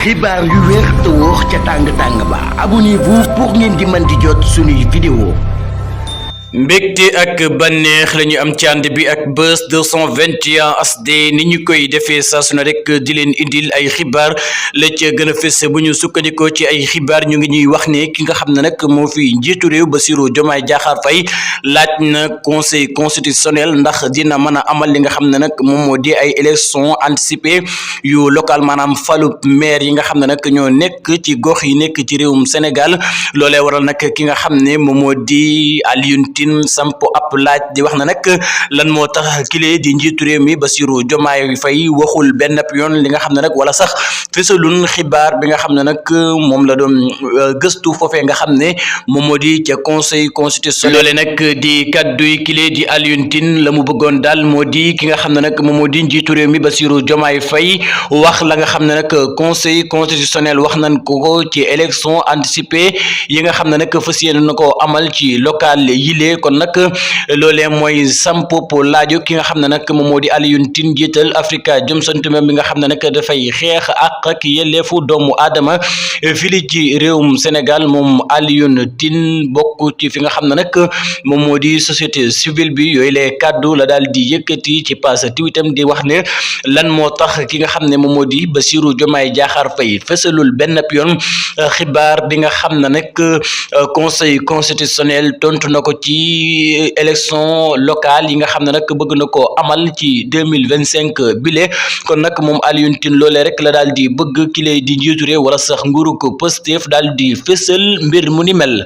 xibaar yu wér te wóor ca tàng ba abonnez-vous pour ngeen di mën di jot suñuy vidéo. mbégte ak bànneex la ñu am ci ànd bi ak Buzz 221 HD ni ñu koy defee saa su ne rek di leen indil ay xibaar la ca gën a fës bu ñu sukkandikoo ci ay xibaar ñu ngi ñuy wax ne ki nga xam ne nag moo fi njiitu réew Bassirou Diomaye Diakhar Faye laaj na conseil constitutionnel ndax dina mën a amal li nga xam ne nag moom moo di ay élection anticipée yu local maanaam falu maire yi nga xam ne nag ñoo nekk ci gox yi nekk ci réewum Sénégal loolee waral nag ki nga xam ne moom moo di Alioune sampo ab laaj di wax na nag lan moo tax kile di njiitu réew mi Bassirou Diomaye Faye waxul benn yoon li nga xam ne nag wala sax fësalun xibaar bi nga xam ne nag moom la doon gëstu foofee nga xam ne moom moo di ca conseil constitutionnel loole nag di kadduy kile di Alioune Tine la mu bëggoon daal moo di ki nga xam ne nag moom moo di njiitu réew mi Bassirou Diomaye Faye wax la nga xam ne nag conseil constitutionnel wax nañ ko ci élection anticipée yi nga xam ne nag fas yéene na ko amal ci local yile kon nag loolee mooy sampo laaju ki nga xam ne nag moom moo di Alioune Tine jiital Afrikajom Center bi nga xam ne nag dafay xeex ak yelleefu doomu aadama fii ci réewum Sénégal moom Alioune Tine bokk ci fi nga xam ne nag moom moo di société civile bi yooyu les kaddu la daal di yëkkati ci pass tweetam di wax ne lan moo tax ki nga xam ne moom moo di Bassirou Diomaye Diakhar Faye fësalul benn yoon xibaar bi nga xam ne nag conseil constitutionnel tontu na ko ci élection locale yi nga xam ne nag bëgg na koo amal ci 2025 bile kon nag moom Alioune Tine loolee rek la daal di bëgg ki lay di njiitu réew wala sax nguuru ko Pastef daal di fësal mbir mu ni mel.